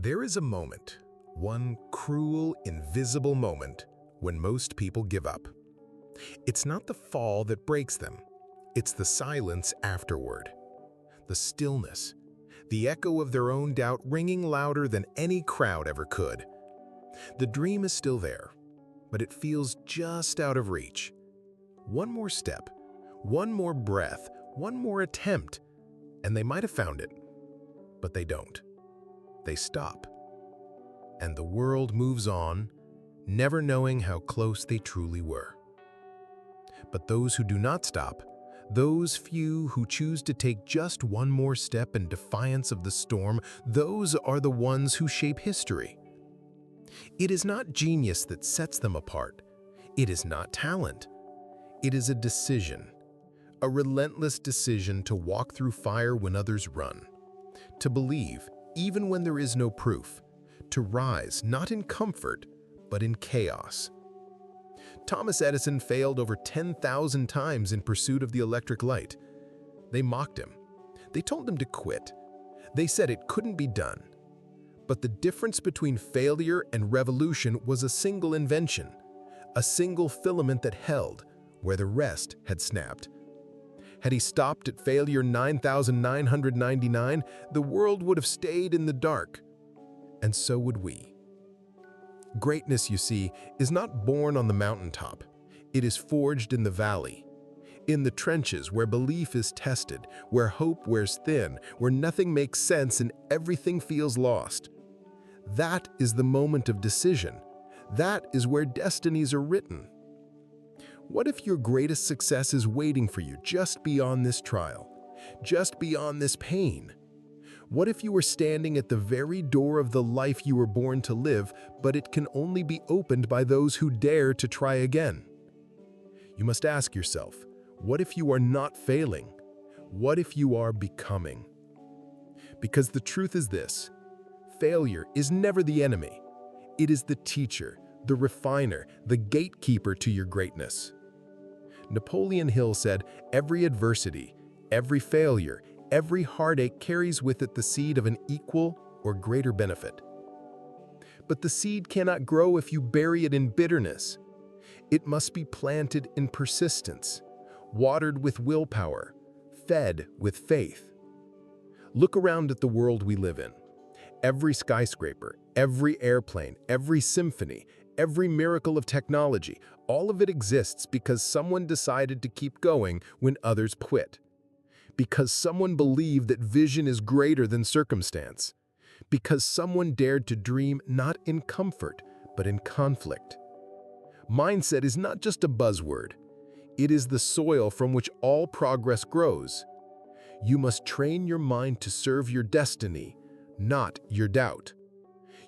There is a moment, one cruel, invisible moment, when most people give up. It's not the fall that breaks them. It's the silence afterward. The stillness. The echo of their own doubt ringing louder than any crowd ever could. The dream is still there, but it feels just out of reach. One more step, one more breath, one more attempt, and they might have found it. But they don't. They stop. And the world moves on, never knowing how close they truly were. But those who do not stop, those few who choose to take just one more step in defiance of the storm, those are the ones who shape history. It is not genius that sets them apart. It is not talent. It is a decision, a relentless decision to walk through fire when others run, to believe even when there is no proof, to rise not in comfort, but in chaos. Thomas Edison failed over 10,000 times in pursuit of the electric light. They mocked him. They told him to quit. They said it couldn't be done. But the difference between failure and revolution was a single invention, a single filament that held where the rest had snapped. Had he stopped at failure 9,999, the world would have stayed in the dark. And so would we. Greatness, you see, is not born on the mountaintop. It is forged in the valley, in the trenches where belief is tested, where hope wears thin, where nothing makes sense and everything feels lost. That is the moment of decision. That is where destinies are written. What if your greatest success is waiting for you just beyond this trial, just beyond this pain? What if you were standing at the very door of the life you were born to live, but it can only be opened by those who dare to try again? You must ask yourself, what if you are not failing? What if you are becoming? Because the truth is this: failure is never the enemy. It is the teacher, the refiner, the gatekeeper to your greatness. Napoleon Hill said, "Every adversity, every failure, every heartache carries with it the seed of an equal or greater benefit." But the seed cannot grow if you bury it in bitterness. It must be planted in persistence, watered with willpower, fed with faith. Look around at the world we live in. Every skyscraper, every airplane, every symphony, every miracle of technology, all of it exists because someone decided to keep going when others quit. Because someone believed that vision is greater than circumstance. Because someone dared to dream not in comfort, but in conflict. Mindset is not just a buzzword. It is the soil from which all progress grows. You must train your mind to serve your destiny, not your doubt.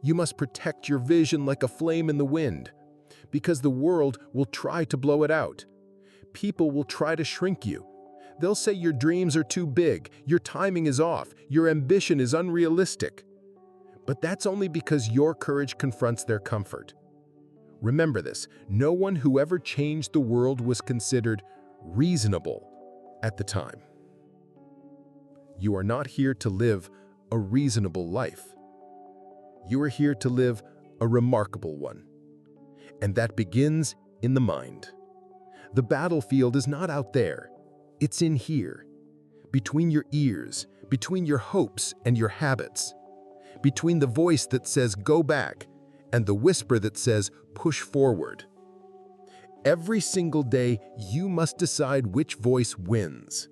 You must protect your vision like a flame in the wind, because the world will try to blow it out. People will try to shrink you. They'll say your dreams are too big, your timing is off, your ambition is unrealistic. But that's only because your courage confronts their comfort. Remember this: no one who ever changed the world was considered reasonable at the time. You are not here to live a reasonable life. You are here to live a remarkable one. And that begins in the mind. The battlefield is not out there. It's in here. Between your ears, between your hopes and your habits. Between the voice that says, "Go back," and the whisper that says, "Push forward." Every single day, you must decide which voice wins.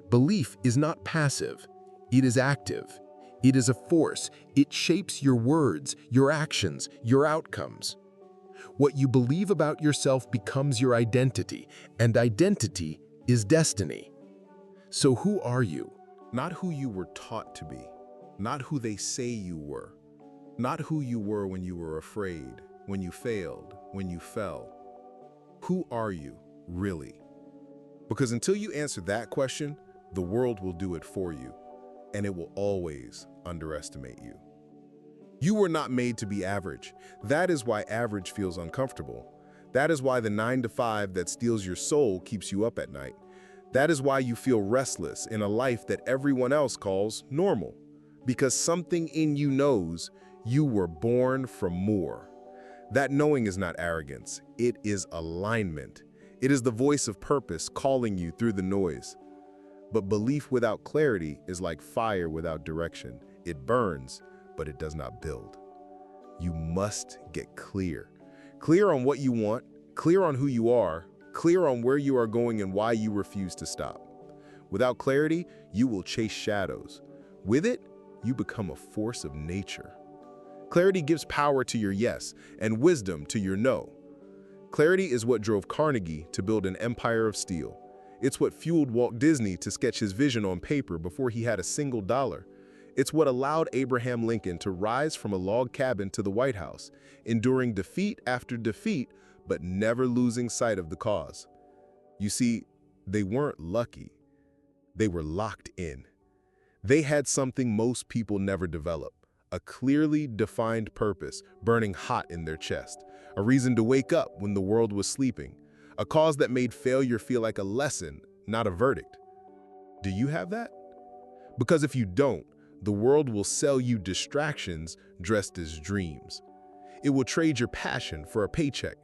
Belief is not passive. It is active. It is a force. It shapes your words, your actions, your outcomes. What you believe about yourself becomes your identity, and identity is destiny. So who are you? Not who you were taught to be, not who they say you were, not who you were when you were afraid, when you failed, when you fell. Who are you, really? Because until you answer that question, the world will do it for you, and it will always underestimate you. You were not made to be average. That is why average feels uncomfortable. That is why the 9-to-5 that steals your soul keeps you up at night. That is why you feel restless in a life that everyone else calls normal. Because something in you knows you were born for more. That knowing is not arrogance, it is alignment. It is the voice of purpose calling you through the noise. But belief without clarity is like fire without direction. It burns, but it does not build. You must get clear. Clear on what you want, clear on who you are, clear on where you are going and why you refuse to stop. Without clarity, you will chase shadows. With it, you become a force of nature. Clarity gives power to your yes and wisdom to your no. Clarity is what drove Carnegie to build an empire of steel. It's what fueled Walt Disney to sketch his vision on paper before he had a single dollar. It's what allowed Abraham Lincoln to rise from a log cabin to the White House, enduring defeat after defeat, but never losing sight of the cause. You see, they weren't lucky. They were locked in. They had something most people never develop, a clearly defined purpose burning hot in their chest, a reason to wake up when the world was sleeping, a cause that made failure feel like a lesson, not a verdict. Do you have that? Because if you don't, the world will sell you distractions dressed as dreams. It will trade your passion for a paycheck,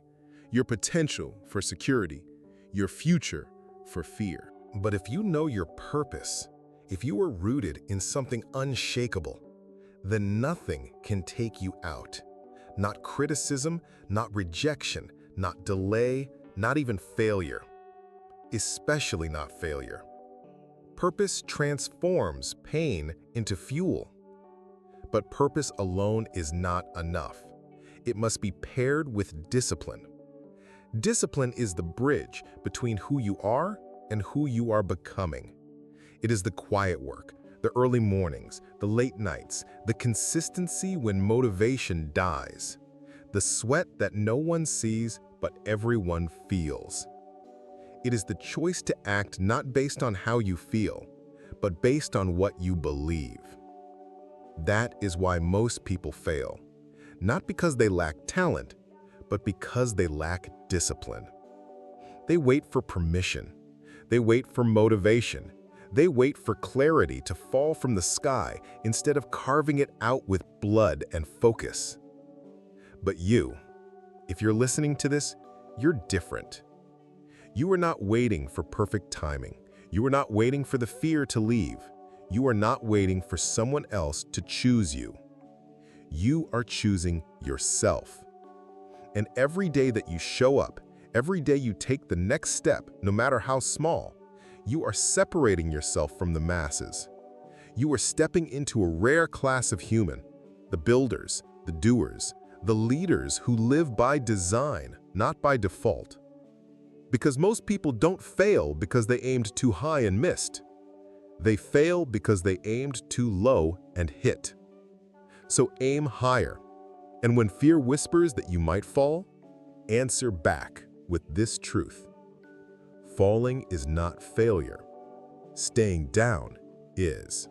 your potential for security, your future for fear. But if you know your purpose, if you are rooted in something unshakable, then nothing can take you out. Not criticism, not rejection, not delay, not even failure. Especially not failure. Purpose transforms pain into fuel. But purpose alone is not enough. It must be paired with discipline. Discipline is the bridge between who you are and who you are becoming. It is the quiet work, the early mornings, the late nights, the consistency when motivation dies, the sweat that no one sees but everyone feels. It is the choice to act not based on how you feel, but based on what you believe. That is why most people fail, not because they lack talent, but because they lack discipline. They wait for permission. They wait for motivation. They wait for clarity to fall from the sky instead of carving it out with blood and focus. But you, if you're listening to this, you're different. You are not waiting for perfect timing. You are not waiting for the fear to leave. You are not waiting for someone else to choose you. You are choosing yourself. And every day that you show up, every day you take the next step, no matter how small, you are separating yourself from the masses. You are stepping into a rare class of human, the builders, the doers, the leaders who live by design, not by default. Because most people don't fail because they aimed too high and missed. They fail because they aimed too low and hit. So aim higher. And when fear whispers that you might fall, answer back with this truth. Falling is not failure. Staying down is.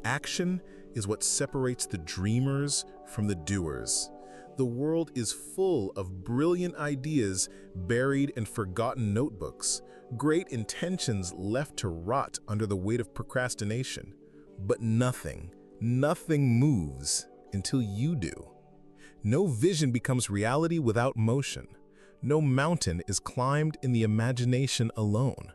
Action is what separates the dreamers from the doers. The world is full of brilliant ideas buried in forgotten notebooks, great intentions left to rot under the weight of procrastination. But nothing moves until you do. No vision becomes reality without motion. No mountain is climbed in the imagination alone.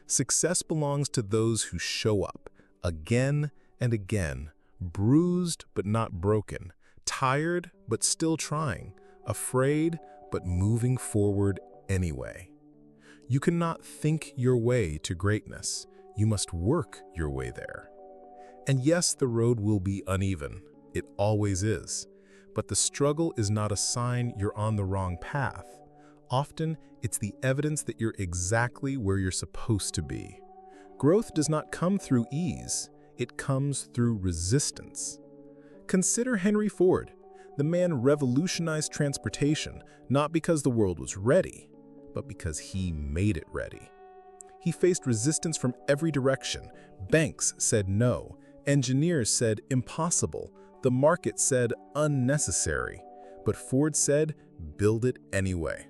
Success belongs to those who show up again and again, bruised but not broken, tired but still trying, afraid but moving forward anyway. You cannot think your way to greatness. You must work your way there. And yes, the road will be uneven. It always is. But the struggle is not a sign you're on the wrong path. Often, it's the evidence that you're exactly where you're supposed to be. Growth does not come through ease. It comes through resistance. Consider Henry Ford. The man revolutionized transportation, not because the world was ready, but because he made it ready. He faced resistance from every direction. Banks said no. Engineers said impossible. The market said unnecessary. But Ford said, build it anyway.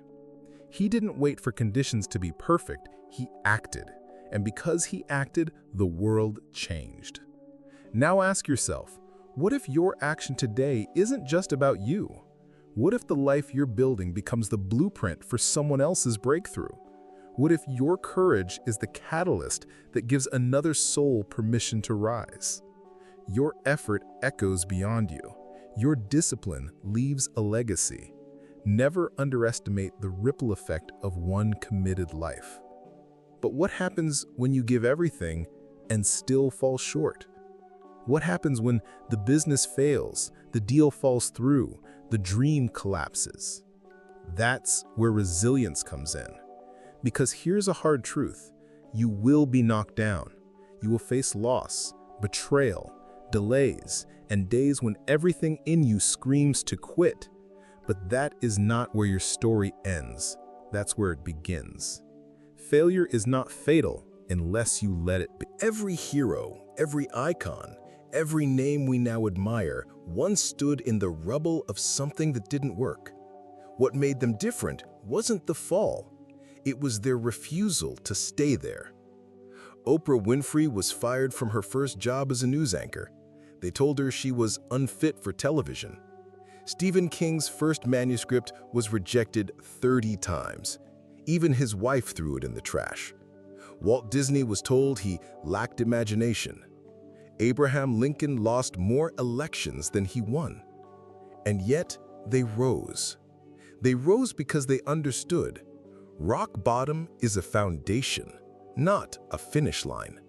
He didn't wait for conditions to be perfect. He acted. And because he acted, the world changed. Now ask yourself, What if your action today isn't just about you? What if the life you're building becomes the blueprint for someone else's breakthrough? What if your courage is the catalyst that gives another soul permission to rise? Your effort echoes beyond you. Your discipline leaves a legacy. Never underestimate the ripple effect of one committed life. But what happens when you give everything and still fall short? What happens when the business fails, the deal falls through, the dream collapses? That's where resilience comes in. Because here's a hard truth: you will be knocked down. You will face loss, betrayal, delays, and days when everything in you screams to quit. But that is not where your story ends. That's where it begins. Failure is not fatal unless you let it be. Every hero, every icon, every name we now admire once stood in the rubble of something that didn't work. What made them different wasn't the fall. It was their refusal to stay there. Oprah Winfrey was fired from her first job as a news anchor. They told her she was unfit for television. Stephen King's first manuscript was rejected 30 times. Even his wife threw it in the trash. Walt Disney was told he lacked imagination. Abraham Lincoln lost more elections than he won. And yet, they rose. They rose because they understood. Rock bottom is a foundation, not a finish line.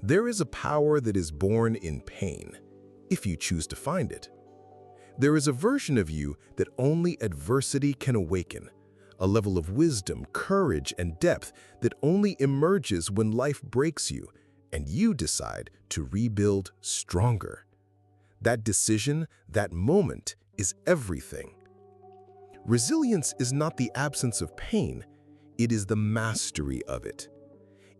There is a power that is born in pain, if you choose to find it. There is a version of you that only adversity can awaken, a level of wisdom, courage, and depth that only emerges when life breaks you, and you decide to rebuild stronger. That decision, that moment, is everything. Resilience is not the absence of pain, it is the mastery of it.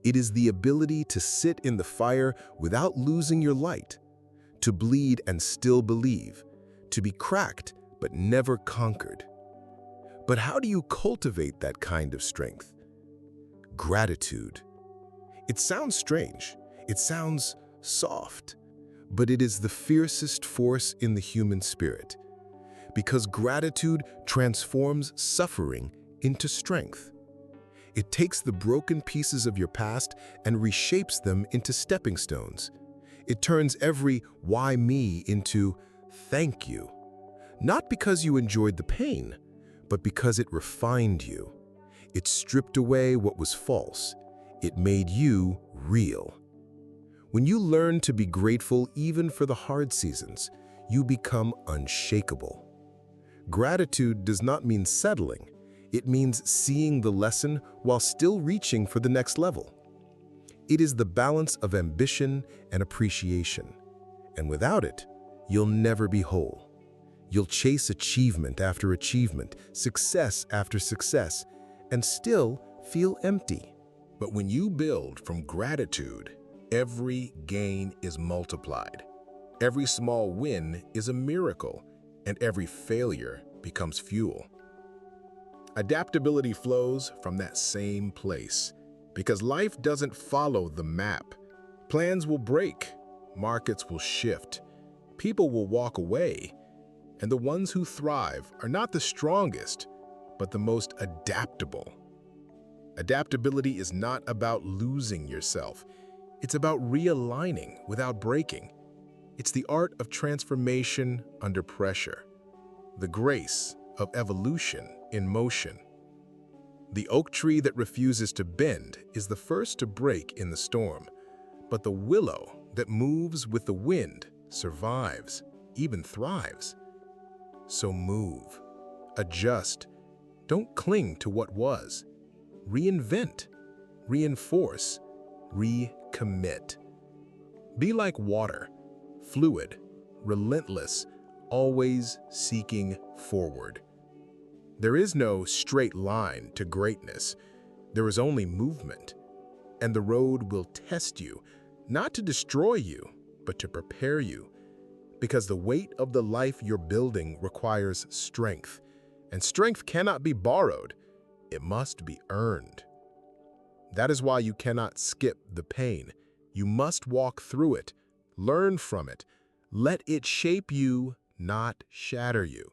It is the ability to sit in the fire without losing your light, to bleed and still believe, to be cracked but never conquered. But how do you cultivate that kind of strength? Gratitude. It sounds strange, it sounds soft, but it is the fiercest force in the human spirit. Because gratitude transforms suffering into strength. It takes the broken pieces of your past and reshapes them into stepping stones. It turns every "why me" into "thank you." Not because you enjoyed the pain, but because it refined you. It stripped away what was false. It made you real. When you learn to be grateful even for the hard seasons, you become unshakable. Gratitude does not mean settling. It means seeing the lesson while still reaching for the next level. It is the balance of ambition and appreciation. And without it, you'll never be whole. You'll chase achievement after achievement, success after success, and still feel empty. But when you build from gratitude, every gain is multiplied. Every small win is a miracle, and every failure becomes fuel. Adaptability flows from that same place, because life doesn't follow the map. Plans will break, markets will shift, people will walk away, and the ones who thrive are not the strongest, but the most adaptable. Adaptability is not about losing yourself. It's about realigning without breaking. It's the art of transformation under pressure, the grace of evolution in motion. The oak tree that refuses to bend is the first to break in the storm, but the willow that moves with the wind survives, even thrives. So move, adjust, don't cling to what was. Reinvent, reinforce, recommit. Be like water, fluid, relentless, always seeking forward. There is no straight line to greatness. There is only movement. And the road will test you, not to destroy you, but to prepare you. Because the weight of the life you're building requires strength. And strength cannot be borrowed. It must be earned. That is why you cannot skip the pain. You must walk through it, learn from it, Let it shape you, not shatter you.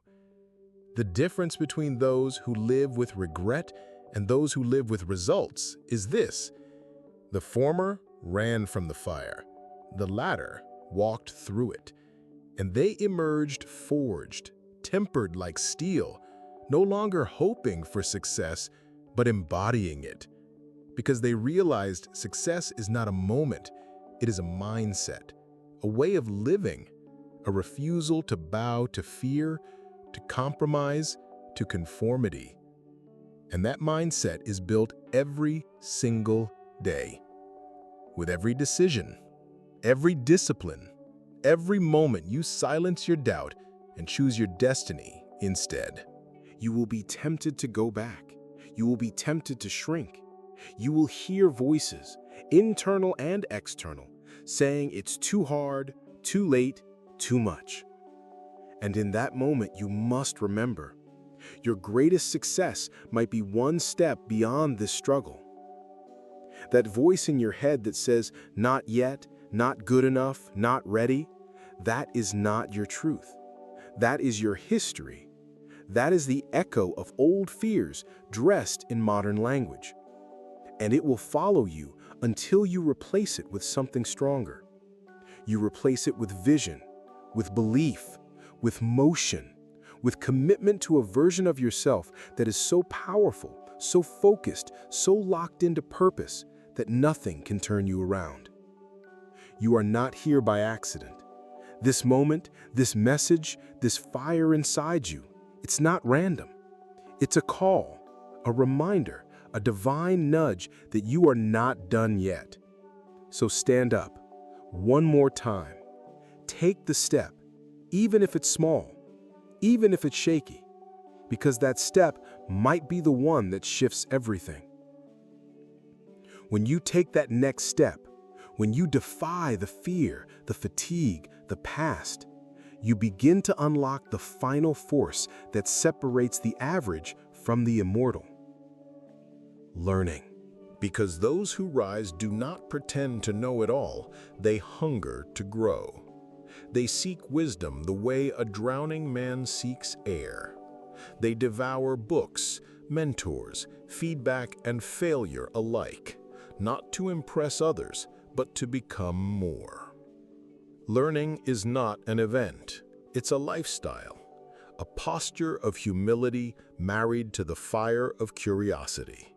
The difference between those who live with regret and those who live with results is this: the former ran from the fire, the latter walked through it, and they emerged forged, tempered like steel, no longer hoping for success, but embodying it. Because they realized success is not a moment, it is a mindset, a way of living, a refusal to bow to fear, to compromise, to conformity. And that mindset is built every single day. With every decision, every discipline, every moment you silence your doubt and choose your destiny instead. You will be tempted to go back. You will be tempted to shrink. You will hear voices, internal and external, saying it's too hard, too late, too much. And in that moment, you must remember, your greatest success might be one step beyond this struggle. That voice in your head that says, not yet, not good enough, not ready, that is not your truth. That is your history. That is the echo of old fears dressed in modern language. And it will follow you until you replace it with something stronger. You replace it with vision, with belief, with motion, with commitment to a version of yourself that is so powerful, so focused, so locked into purpose that nothing can turn you around. You are not here by accident. This moment, this message, this fire inside you, it's not random. It's a call, a reminder, a divine nudge that you are not done yet. So stand up, one more time. Take the step, even if it's small, even if it's shaky, because that step might be the one that shifts everything. When you take that next step, when you defy the fear, the fatigue, the past, you begin to unlock the final force that separates the average from the immortal. Learning. Because those who rise do not pretend to know it all, they hunger to grow. They seek wisdom the way a drowning man seeks air. They devour books, mentors, feedback, and failure alike, not to impress others, but to become more. Learning is not an event, it's a lifestyle, a posture of humility married to the fire of curiosity.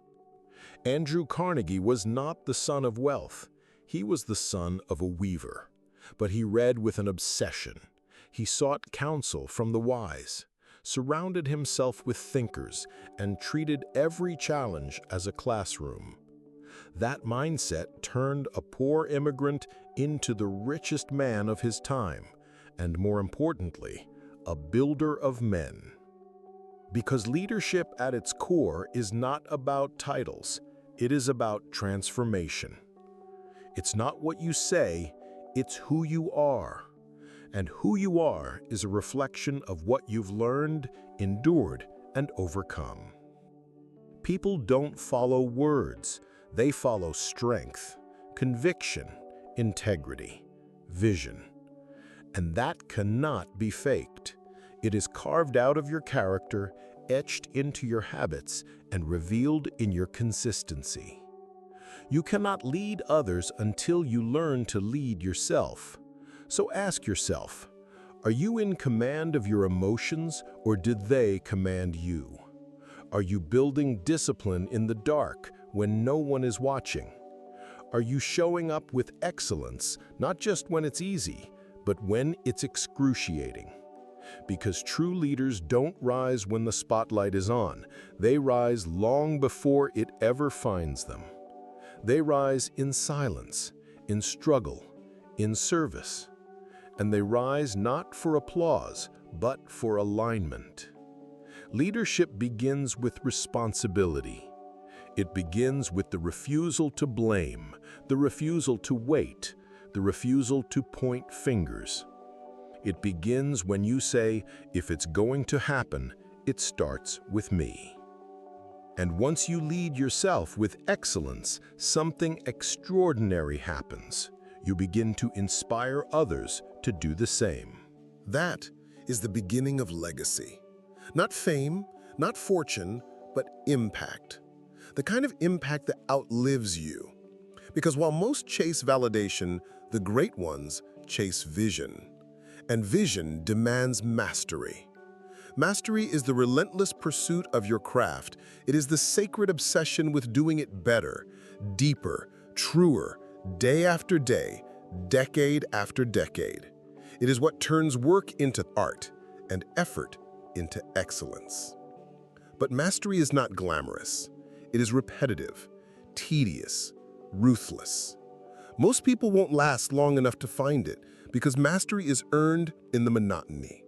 Andrew Carnegie was not the son of wealth, he was the son of a weaver. But he read with an obsession. He sought counsel from the wise, surrounded himself with thinkers, and treated every challenge as a classroom. That mindset turned a poor immigrant into the richest man of his time, and more importantly, a builder of men. Because leadership at its core is not about titles, it is about transformation. It's not what you say, it's who you are. And who you are is a reflection of what you've learned, endured, and overcome. People don't follow words, they follow strength, conviction, integrity, vision. And that cannot be faked. It is carved out of your character, etched into your habits, and revealed in your consistency. You cannot lead others until you learn to lead yourself. So ask yourself, are you in command of your emotions, or did they command you? Are you building discipline in the dark when no one is watching? Are you showing up with excellence, not just when it's easy, but when it's excruciating? Because true leaders don't rise when the spotlight is on. They rise long before it ever finds them. They rise in silence, in struggle, in service. And they rise not for applause, but for alignment. Leadership begins with responsibility. It begins with the refusal to blame, the refusal to wait, the refusal to point fingers. It begins when you say, if it's going to happen, it starts with me. And once you lead yourself with excellence, something extraordinary happens. You begin to inspire others to do the same. That is the beginning of legacy. Not fame, not fortune, but impact. The kind of impact that outlives you. Because while most chase validation, the great ones chase vision. And vision demands mastery. Mastery is the relentless pursuit of your craft. It is the sacred obsession with doing it better, deeper, truer, day after day, decade after decade. It is what turns work into art and effort into excellence. But mastery is not glamorous. It is repetitive, tedious, ruthless. Most people won't last long enough to find it because mastery is earned in the monotony.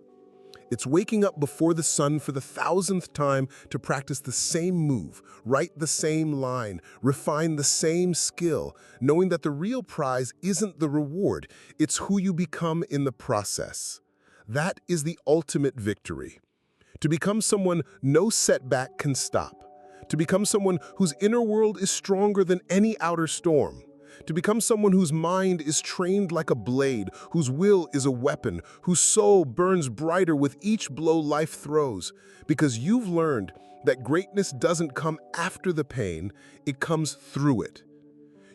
It's waking up before the sun for the 1,000th time to practice the same move, write the same line, refine the same skill, knowing that the real prize isn't the reward, it's who you become in the process. That is the ultimate victory. To become someone no setback can stop. To become someone whose inner world is stronger than any outer storm. To become someone whose mind is trained like a blade, whose will is a weapon, whose soul burns brighter with each blow life throws. Because you've learned that greatness doesn't come after the pain, it comes through it.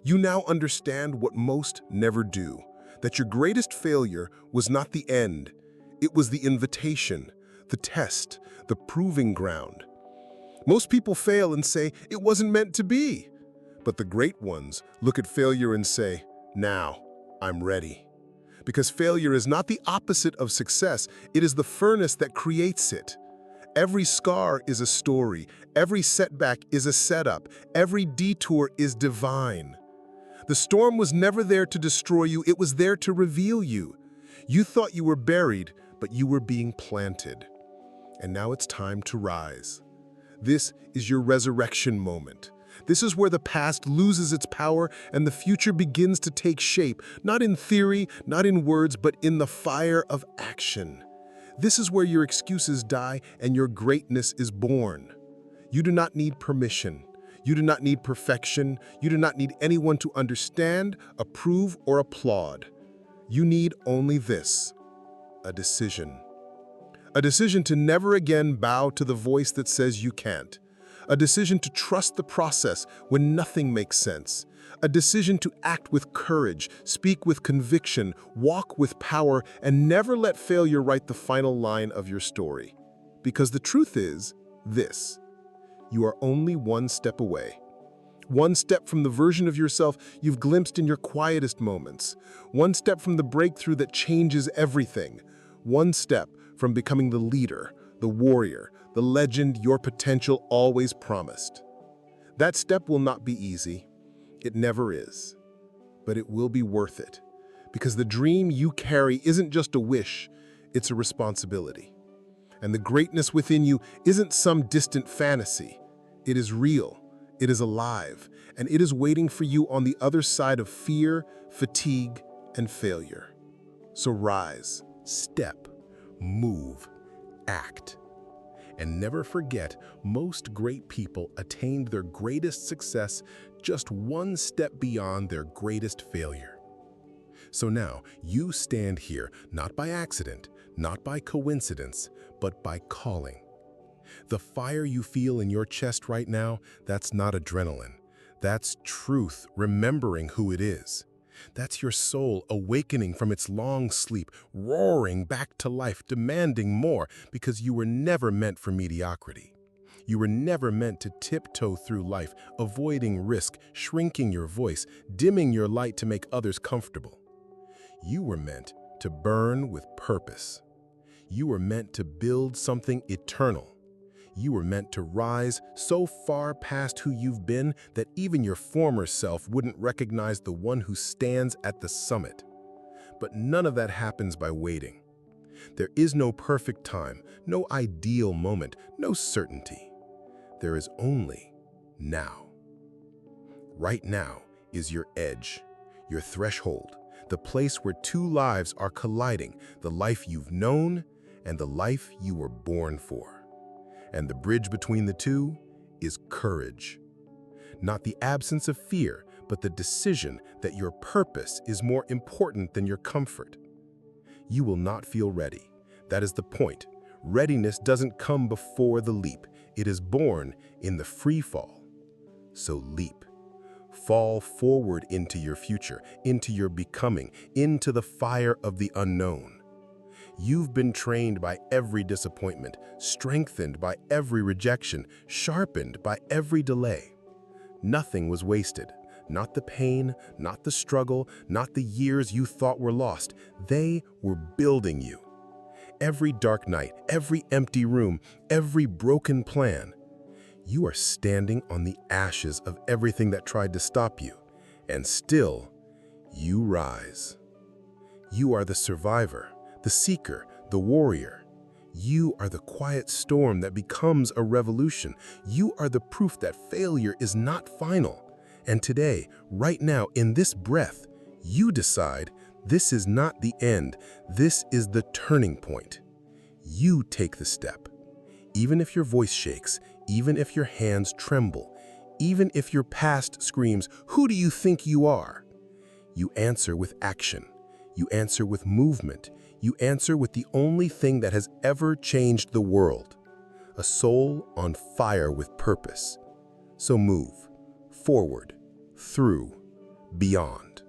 You now understand what most never do, that your greatest failure was not the end. It was the invitation, the test, the proving ground. Most people fail and say, it wasn't meant to be. But the great ones look at failure and say, now, I'm ready. Because failure is not the opposite of success, it is the furnace that creates it. Every scar is a story, every setback is a setup, every detour is divine. The storm was never there to destroy you, it was there to reveal you. You thought you were buried, but you were being planted. And now it's time to rise. This is your resurrection moment. This is where the past loses its power and the future begins to take shape, not in theory, not in words, but in the fire of action. This is where your excuses die and your greatness is born. You do not need permission. You do not need perfection. You do not need anyone to understand, approve, or applaud. You need only this: a decision. A decision to never again bow to the voice that says you can't. A decision to trust the process when nothing makes sense. A decision to act with courage, speak with conviction, walk with power, and never let failure write the final line of your story. Because the truth is this: you are only one step away. One step from the version of yourself you've glimpsed in your quietest moments. One step from the breakthrough that changes everything. One step from becoming the leader, the warrior, the legend your potential always promised. That step will not be easy. It never is. But it will be worth it. Because the dream you carry isn't just a wish, it's a responsibility. And the greatness within you isn't some distant fantasy. It is real, it is alive, and it is waiting for you on the other side of fear, fatigue, and failure. So rise, step, move, act. And never forget, most great people attained their greatest success just one step beyond their greatest failure. So now, you stand here not by accident, not by coincidence, but by calling. The fire you feel in your chest right now, that's not adrenaline. That's truth remembering who it is. That's your soul awakening from its long sleep, roaring back to life, demanding more, because you were never meant for mediocrity. You were never meant to tiptoe through life, avoiding risk, shrinking your voice, dimming your light to make others comfortable. You were meant to burn with purpose. You were meant to build something eternal. You were meant to rise so far past who you've been that even your former self wouldn't recognize the one who stands at the summit. But none of that happens by waiting. There is no perfect time, no ideal moment, no certainty. There is only now. Right now is your edge, your threshold, the place where two lives are colliding, the life you've known and the life you were born for. And the bridge between the two is courage. Not the absence of fear, but the decision that your purpose is more important than your comfort. you will not feel ready. That is the point. Readiness doesn't come before the leap. It is born in the free fall. So leap. Fall forward into your future, into your becoming, into the fire of the unknown. You've been trained by every disappointment, strengthened by every rejection, sharpened by every delay. Nothing was wasted. Not the pain, not the struggle, not the years you thought were lost. They were building you. Every dark night, every empty room, every broken plan. You are standing on the ashes of everything that tried to stop you, and still, you rise. You are the survivor, the seeker, the warrior. You are the quiet storm that becomes a revolution. You are the proof that failure is not final. And today, right now, in this breath, you decide this is not the end. This is the turning point. You take the step. Even if your voice shakes, even if your hands tremble, even if your past screams, "Who do you think you are?" You answer with action. You answer with movement. You answer with the only thing that has ever changed the world. A soul on fire with purpose. So move forward, through, beyond.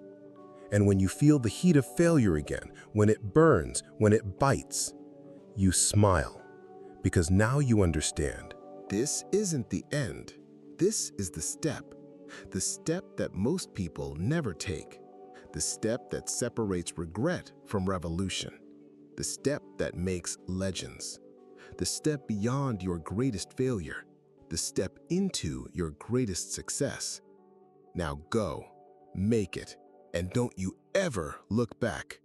And when you feel the heat of failure again, when it burns, when it bites, you smile, because now you understand. This isn't the end. This is the step that most people never take, the step that separates regret from revolution, the step that makes legends, the step beyond your greatest failure, the step into your greatest success. Now go, make it, and don't you ever look back.